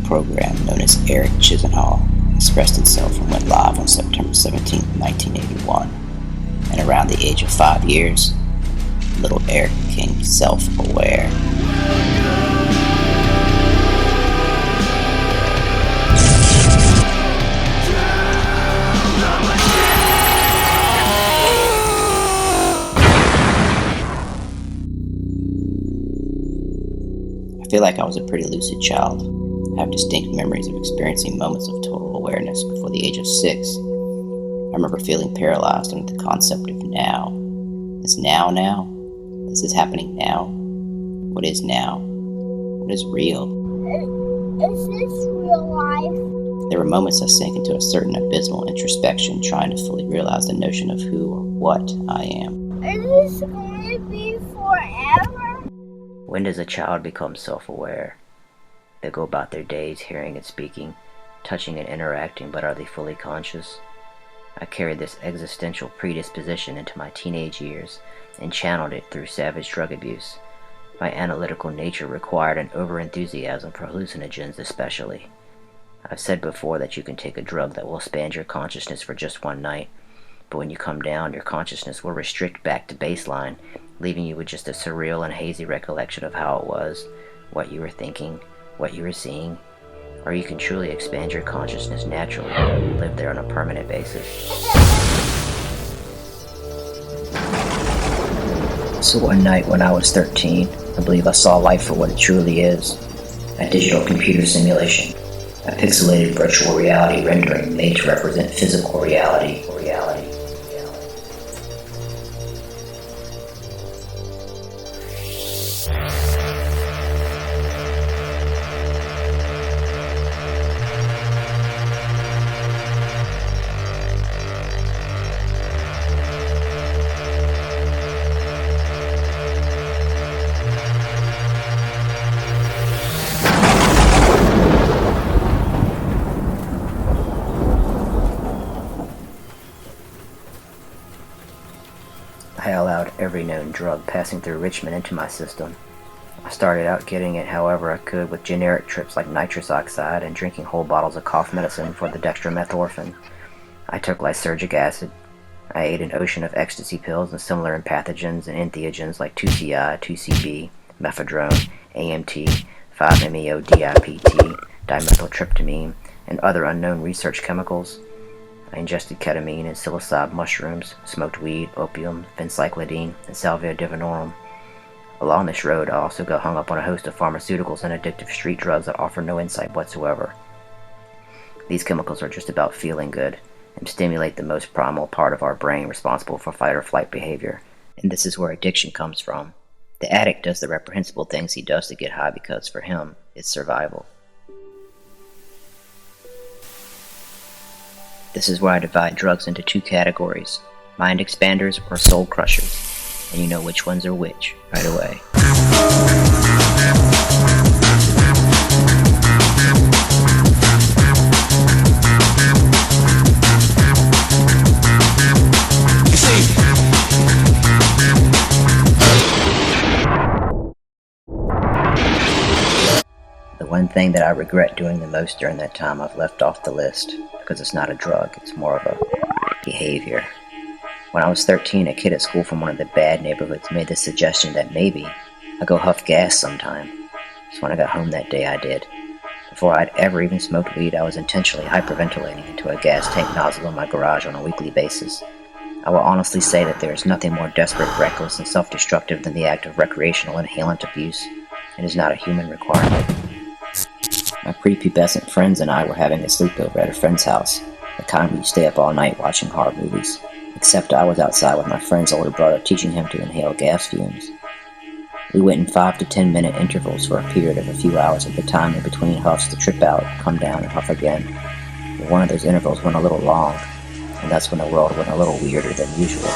program known as Eric Chisenhall expressed itself and went live on September 17, 1981. And around the age of 5 years, little Eric became self-aware. I feel like I was a pretty lucid child. I have distinct memories of experiencing moments of total awareness before the age of 6. I remember feeling paralyzed under the concept of now. Is now? This is happening now? What is now? What is real? Is this real life? There were moments I sank into a certain abysmal introspection, trying to fully realize the notion of who or what I am. Is this going to be forever? When does a child become self-aware? They go about their days hearing and speaking, touching and interacting, but are they fully conscious? I carried this existential predisposition into my teenage years and channeled it through savage drug abuse. My analytical nature required an overenthusiasm for hallucinogens especially. I've said before that you can take a drug that will expand your consciousness for just one night, but when you come down, your consciousness will restrict back to baseline, leaving you with just a surreal and hazy recollection of how it was, what you were thinking, what you were seeing. Or you can truly expand your consciousness naturally and live there on a permanent basis. So one night when I was 13, I believe I saw life for what it truly is. A digital computer simulation. A pixelated virtual reality rendering made to represent physical reality. I allowed every known drug passing through Richmond into my system. I started out getting it however I could with generic trips like nitrous oxide and drinking whole bottles of cough medicine for the dextromethorphan. I took lysergic acid. I ate an ocean of ecstasy pills and similar empathogens and entheogens like 2CI, 2CB, mephedrone, AMT, 5-MeO-DIPT, dimethyltryptamine, and other unknown research chemicals. I ingested ketamine and psilocybe mushrooms, smoked weed, opium, phencyclidine, and salvia divinorum. Along this road, I also got hung up on a host of pharmaceuticals and addictive street drugs that offer no insight whatsoever. These chemicals are just about feeling good and stimulate the most primal part of our brain responsible for fight or flight behavior. And this is where addiction comes from. The addict does the reprehensible things he does to get high because, for him, it's survival. This is where I divide drugs into two categories, mind expanders or soul crushers, and you know which ones are which right away. The one thing that I regret doing the most during that time I've left off the list, because it's not a drug, it's more of a behavior. When I was 13, a kid at school from one of the bad neighborhoods made the suggestion that maybe I'd go huff gas sometime. So when I got home that day, I did. Before I'd ever even smoked weed, I was intentionally hyperventilating into a gas tank nozzle in my garage on a weekly basis. I will honestly say that there is nothing more desperate, reckless, and self-destructive than the act of recreational inhalant abuse. It is not a human requirement. My prepubescent friends and I were having a sleepover at a friend's house, the kind where you stay up all night watching horror movies, except I was outside with my friend's older brother teaching him to inhale gas fumes. We went in 5 to 10 minute intervals for a period of a few hours at the time in between huffs to trip out, come down, and huff again. But one of those intervals went a little long, and that's when the world went a little weirder than usual.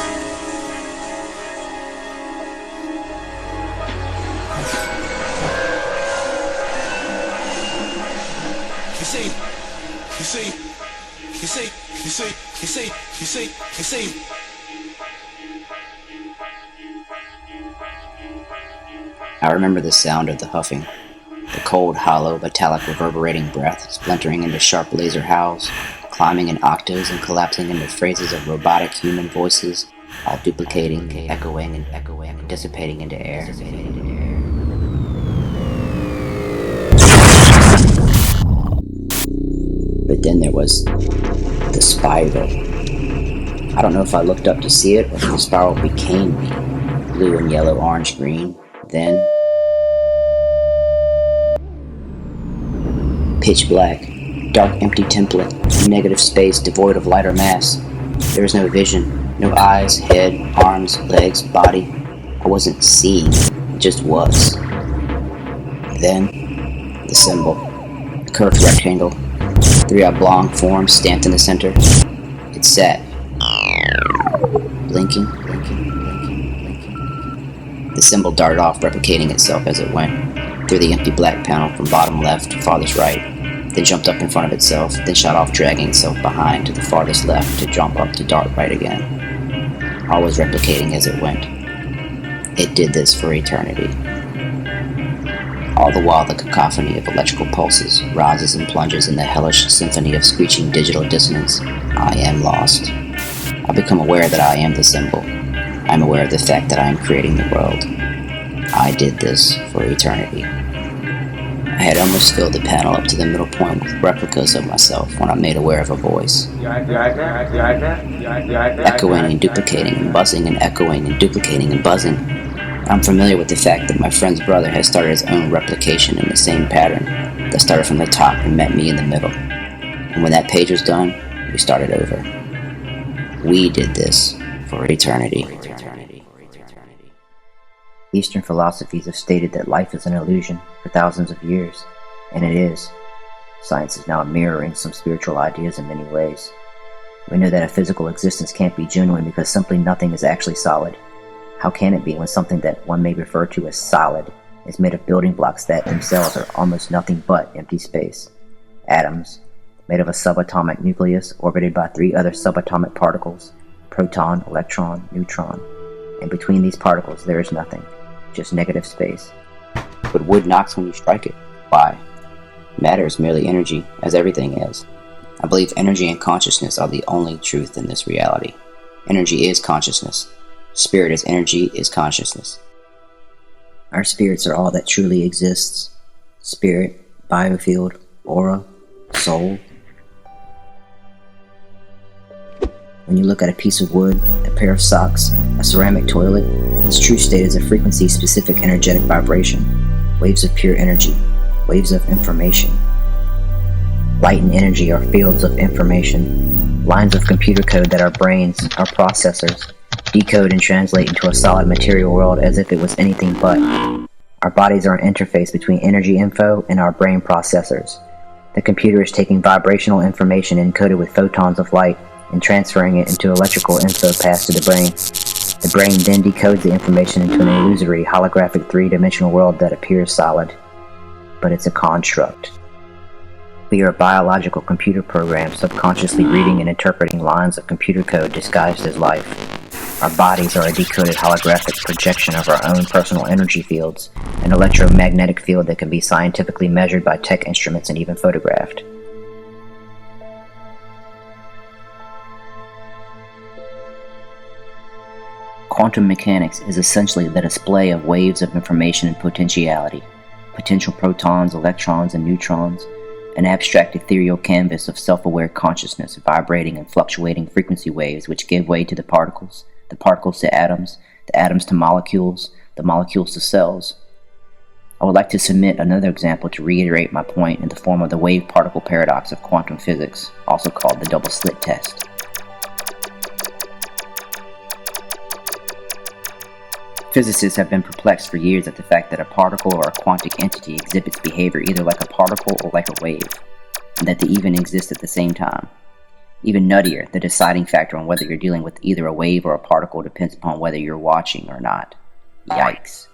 You see. I remember the sound of the huffing, The cold, hollow, metallic, reverberating breath, splintering into sharp laser howls, climbing in octaves and collapsing into phrases of robotic human voices, all duplicating, echoing, and dissipating into air. But then there was the spiral. I don't know if I looked up to see it or if the spiral became me. Blue and yellow, orange, green. Then pitch black, dark, empty template, negative space devoid of light or mass. There was no vision, no eyes, head, arms, legs, body. I wasn't seeing, it just was. Then, the symbol, a curved rectangle, 3 oblong forms stamped in the center. It sat, blinking. The symbol darted off, replicating itself as it went, through the empty black panel from bottom left to farthest right, then jumped up in front of itself, then shot off, dragging itself behind to the farthest left to jump up to dart right again, always replicating as it went. It did this for eternity. All the while the cacophony of electrical pulses rises and plunges in the hellish symphony of screeching digital dissonance. I am lost. I become aware that I am the symbol. I am aware of the fact that I am creating the world. I did this for eternity. I had almost filled the panel up to the middle point with replicas of myself when I'm made aware of a voice. Echoing and duplicating and buzzing and echoing and duplicating and buzzing. I'm familiar with the fact that my friend's brother has started his own replication in the same pattern that started from the top and met me in the middle. And when that page was done, we started over. We did this for eternity. Eastern philosophies have stated that life is an illusion for thousands of years, and it is. Science is now mirroring some spiritual ideas in many ways. We know that a physical existence can't be genuine because simply nothing is actually solid. How can it be when something that one may refer to as solid is made of building blocks that themselves are almost nothing but empty space? Atoms, made of a subatomic nucleus orbited by 3 other subatomic particles, proton, electron, neutron. And between these particles there is nothing, just negative space. But wood knocks when you strike it. Why? Matter is merely energy, as everything is. I believe energy and consciousness are the only truth in this reality. Energy is consciousness. Spirit as energy is consciousness. Our spirits are all that truly exists. Spirit, biofield, aura, soul. When you look at a piece of wood, a pair of socks, a ceramic toilet, its true state is a frequency-specific energetic vibration, waves of pure energy, waves of information. Light and energy are fields of information, lines of computer code that our brains, our processors, decode and translate into a solid material world as if it was anything but. Our bodies are an interface between energy info and our brain processors. The computer is taking vibrational information encoded with photons of light and transferring it into electrical info passed to the brain. The brain then decodes the information into an illusory, holographic 3-dimensional world that appears solid. But it's a construct. We are a biological computer program subconsciously reading and interpreting lines of computer code disguised as life. Our bodies are a decoded holographic projection of our own personal energy fields, an electromagnetic field that can be scientifically measured by tech instruments and even photographed. Quantum mechanics is essentially the display of waves of information and potentiality, potential protons, electrons, and neutrons, an abstract ethereal canvas of self-aware consciousness vibrating and fluctuating frequency waves which give way to the particles to atoms, the atoms to molecules, the molecules to cells. I would like to submit another example to reiterate my point in the form of the wave-particle paradox of quantum physics, also called the double-slit test. Physicists have been perplexed for years at the fact that a particle or a quantic entity exhibits behavior either like a particle or like a wave, and that they even exist at the same time. Even nuttier, the deciding factor on whether you're dealing with either a wave or a particle depends upon whether you're watching or not. Yikes.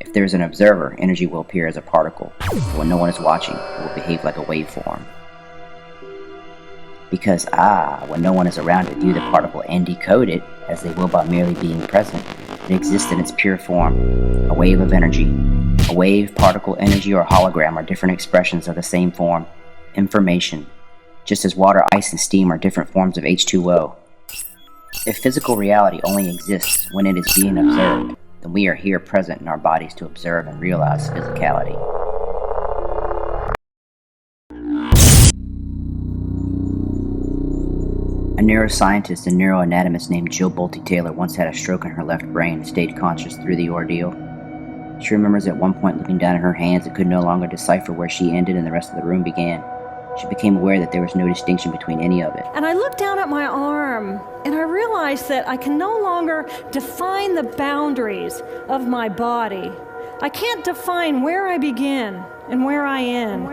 If there's an observer, energy will appear as a particle, but when no one is watching, it will behave like a waveform. Because when no one is around to view the particle and decode it, as they will by merely being present, it exists in its pure form, a wave of energy, A wave, particle, energy, or hologram are different expressions of the same form, information, just as water, ice, and steam are different forms of H2O. If physical reality only exists when it is being observed, then we are here present in our bodies to observe and realize physicality. A neuroscientist and neuroanatomist named Jill Bolte Taylor once had a stroke in her left brain and stayed conscious through the ordeal. She remembers at one point looking down at her hands and could no longer decipher where she ended and the rest of the room began. She became aware that there was no distinction between any of it. And I looked down at my arm, and I realized that I can no longer define the boundaries of my body. I can't define where I begin and where I end.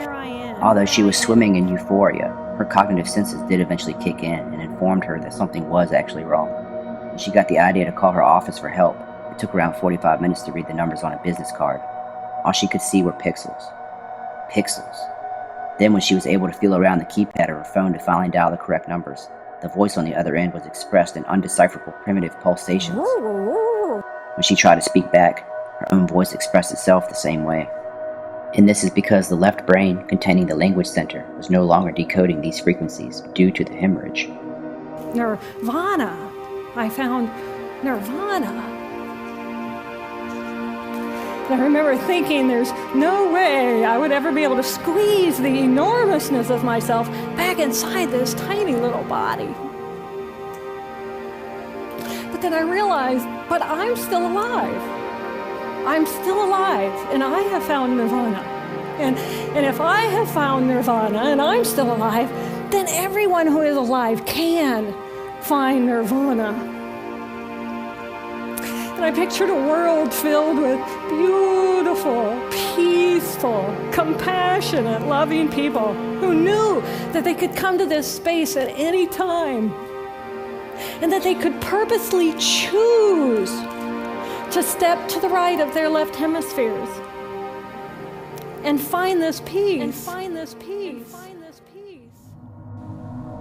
Although she was swimming in euphoria, her cognitive senses did eventually kick in and informed her that something was actually wrong. And she got the idea to call her office for help. It took around 45 minutes to read the numbers on a business card. All she could see were pixels. Pixels. Then when she was able to feel around the keypad of her phone to finally dial the correct numbers, the voice on the other end was expressed in undecipherable primitive pulsations. When she tried to speak back, her own voice expressed itself the same way. And this is because the left brain, containing the language center, was no longer decoding these frequencies due to the hemorrhage. Nirvana. I found nirvana. I remember thinking there's no way I would ever be able to squeeze the enormousness of myself back inside this tiny little body. But then I realized, but I'm still alive. I'm still alive, and I have found nirvana. And if I have found nirvana and I'm still alive, then everyone who is alive can find nirvana. And I pictured a world filled with beautiful, peaceful, compassionate, loving people who knew that they could come to this space at any time and that they could purposely choose to step to the right of their left hemispheres and find this peace.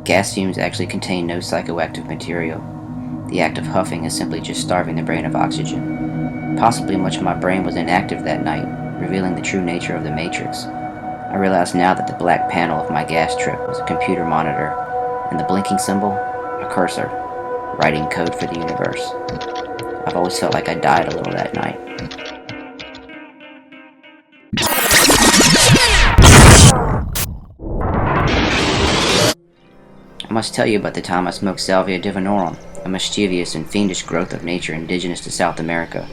Gas fumes actually contain no psychoactive material. The act of huffing is simply just starving the brain of oxygen. Possibly much of my brain was inactive that night, revealing the true nature of the Matrix. I realize now that the black panel of my gas trip was a computer monitor, and the blinking symbol, a cursor, writing code for the universe. I've always felt like I died a little that night. I must tell you about the time I smoked Salvia divinorum, a mischievous and fiendish growth of nature indigenous to South America.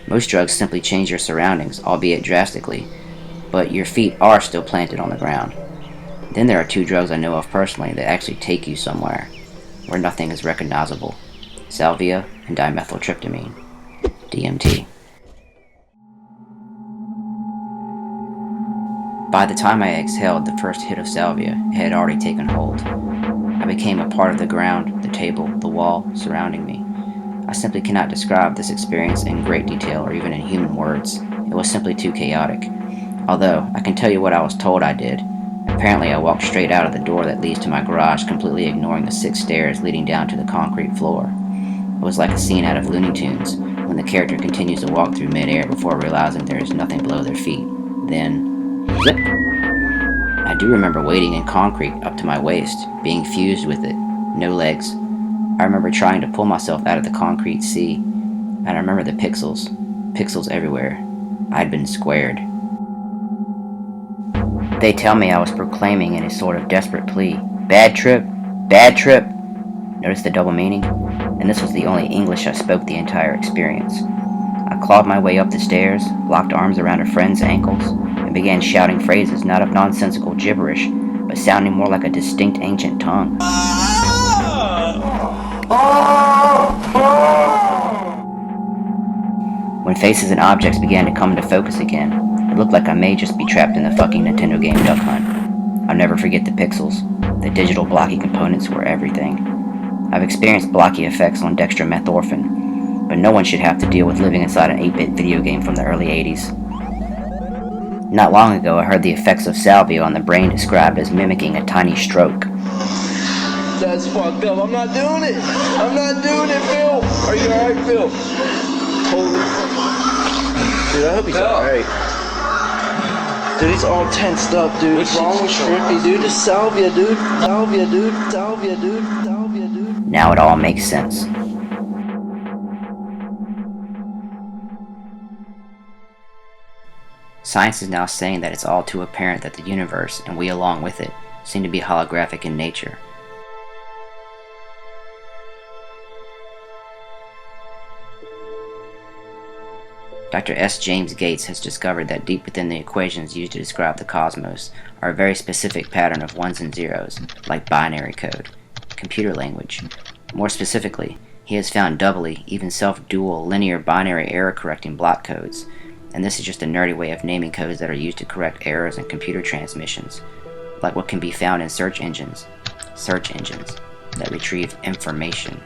Most drugs simply change your surroundings, albeit drastically, but your feet are still planted on the ground. Then there are two drugs I know of personally that actually take you somewhere, where nothing is recognizable: salvia and dimethyltryptamine, DMT. By the time I exhaled the first hit of salvia, it had already taken hold. I became a part of the ground, the table, the wall surrounding me. I simply cannot describe this experience in great detail or even in human words. It was simply too chaotic. Although, I can tell you what I was told I did. Apparently I walked straight out of the door that leads to my garage, completely ignoring the 6 stairs leading down to the concrete floor. It was like a scene out of Looney Tunes, when the character continues to walk through midair before realizing there is nothing below their feet. Then, zip! I do remember wading in concrete up to my waist, being fused with it, no legs. I remember trying to pull myself out of the concrete sea, and I remember the pixels everywhere. I'd been squared. They tell me I was proclaiming in a sort of desperate plea, "Bad trip, bad trip." Notice the double meaning? And this was the only English I spoke the entire experience. I clawed my way up the stairs, locked arms around a friend's ankles, and began shouting phrases not of nonsensical gibberish, but sounding more like a distinct ancient tongue. When faces and objects began to come into focus again, it looked like I may just be trapped in the fucking Nintendo game Duck Hunt. I'll never forget the pixels. The digital blocky components were everything. I've experienced blocky effects on dextromethorphan, but no one should have to deal with living inside an 8-bit video game from the early 80s. Not long ago, I heard the effects of salvia on the brain described as mimicking a tiny stroke. That's fucked up. I'm not doing it. I'm not doing it, Phil. Are you alright, Phil? Holy fuck. Dude, I hope he's alright. Dude, he's all tensed up, dude. What's wrong with Trippy, dude? Just salvia, dude. Salvia, dude. Salvia, dude. Salvia, dude. Now it all makes sense. Science is now saying that it's all too apparent that the universe, and we along with it, seem to be holographic in nature. Dr. S. James Gates has discovered that deep within the equations used to describe the cosmos are a very specific pattern of ones and zeros, like binary code, computer language. More specifically, he has found doubly, even self-dual, linear binary error-correcting block codes, and this is just a nerdy way of naming codes that are used to correct errors in computer transmissions, like what can be found in search engines that retrieve information.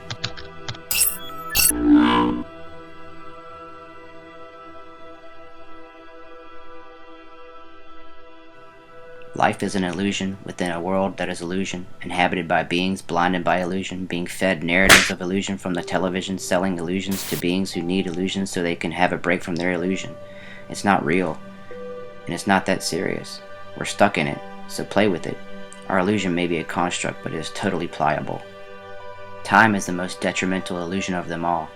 Life is an illusion within a world that is illusion, inhabited by beings blinded by illusion, being fed narratives of illusion from the television, selling illusions to beings who need illusions so they can have a break from their illusion. It's not real, and it's not that serious. We're stuck in it, so play with it. Our illusion may be a construct, but it is totally pliable. Time is the most detrimental illusion of them all.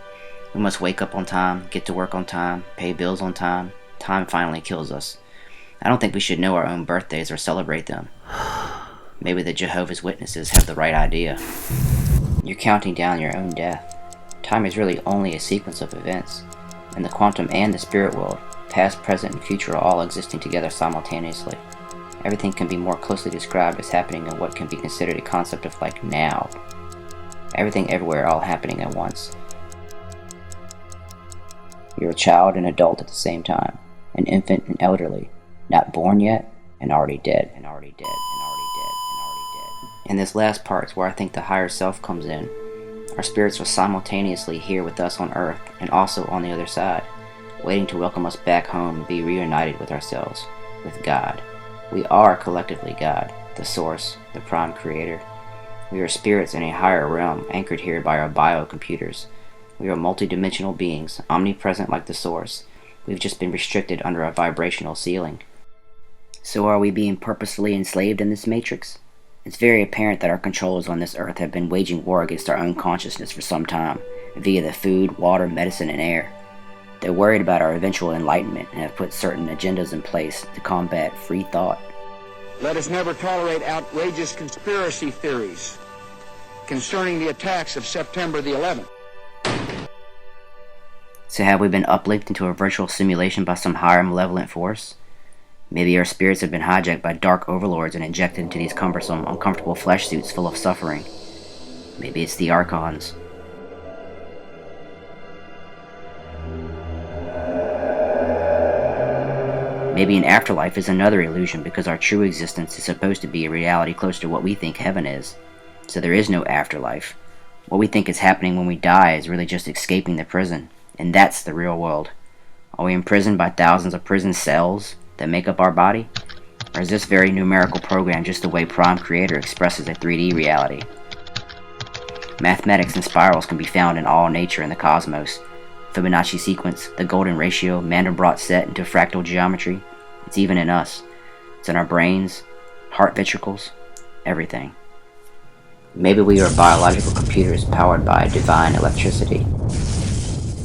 We must wake up on time, get to work on time, pay bills on time. Time finally kills us. I don't think we should know our own birthdays or celebrate them. Maybe the Jehovah's Witnesses have the right idea. You're counting down your own death. Time is really only a sequence of events. In the quantum and the spirit world, past, present, and future are all existing together simultaneously. Everything can be more closely described as happening in what can be considered a concept of like now. Everything everywhere all happening at once. You're a child and adult at the same time, an infant and elderly, not born yet, and already dead, and already dead, and already dead, and already dead. And this last part is where I think the higher self comes in. Our spirits are simultaneously here with us on earth, and also on the other side, waiting to welcome us back home and be reunited with ourselves, with God. We are collectively God, the source, the prime creator. We are spirits in a higher realm, anchored here by our biocomputers. We are multidimensional beings, omnipresent like the source. We've just been restricted under a vibrational ceiling. So are we being purposefully enslaved in this matrix? It's very apparent that our controllers on this earth have been waging war against our own consciousness for some time, via the food, water, medicine, and air. They're worried about our eventual enlightenment and have put certain agendas in place to combat free thought. Let us never tolerate outrageous conspiracy theories concerning the attacks of September the 11th. So have we been uplinked into a virtual simulation by some higher malevolent force? Maybe our spirits have been hijacked by dark overlords and injected into these cumbersome, uncomfortable flesh suits full of suffering. Maybe it's the Archons. Maybe an afterlife is another illusion because our true existence is supposed to be a reality close to what we think heaven is. So there is no afterlife. What we think is happening when we die is really just escaping the prison. And that's the real world. Are we imprisoned by thousands of prison cells that make up our body? Or is this very numerical program just the way Prime Creator expresses a 3D reality? Mathematics and spirals can be found in all nature in the cosmos. Fibonacci sequence, the golden ratio, Mandelbrot set into fractal geometry. It's even in us. It's in our brains, heart ventricles, everything. Maybe we are biological computers powered by divine electricity.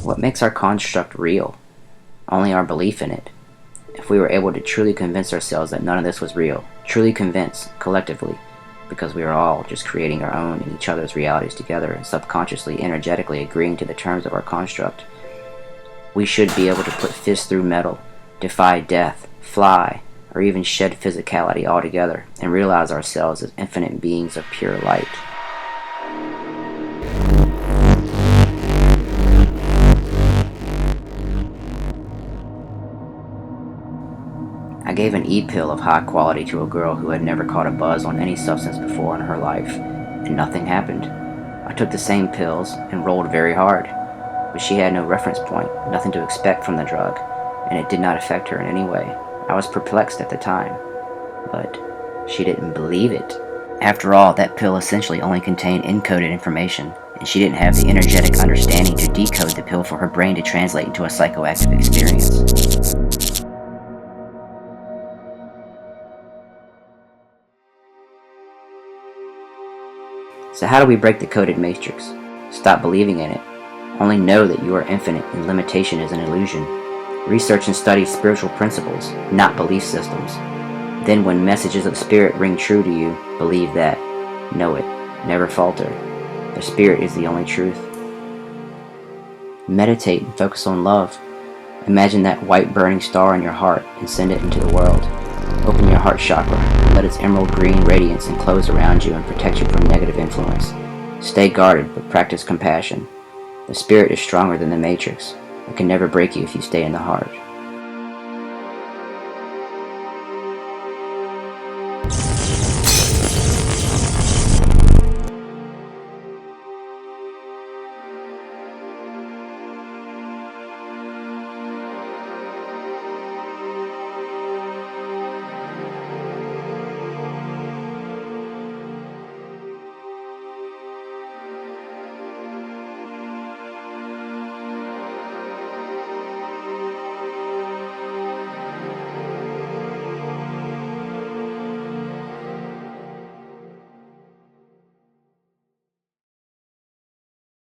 What makes our construct real? Only our belief in it. If we were able to truly convince ourselves that none of this was real, truly convince, collectively, because we are all just creating our own and each other's realities together and subconsciously, energetically agreeing to the terms of our construct, we should be able to put fists through metal, defy death, fly, or even shed physicality altogether and realize ourselves as infinite beings of pure light. I gave an E-pill of high quality to a girl who had never caught a buzz on any substance before in her life, and nothing happened. I took the same pills and rolled very hard, but she had no reference point, nothing to expect from the drug, and it did not affect her in any way. I was perplexed at the time, but she didn't believe it. After all, that pill essentially only contained encoded information, and she didn't have the energetic understanding to decode the pill for her brain to translate into a psychoactive experience. So how do we break the coded matrix? Stop believing in it. Only know that you are infinite and limitation is an illusion. Research and study spiritual principles, not belief systems. Then when messages of spirit ring true to you, believe that. Know it. Never falter. The spirit is the only truth. Meditate and focus on love. Imagine that white burning star in your heart and send it into the world. Open your heart chakra and let its emerald green radiance enclose around you and protect you from negative influence. Stay guarded, but practice compassion. The spirit is stronger than the matrix. It can never break you if you stay in the heart.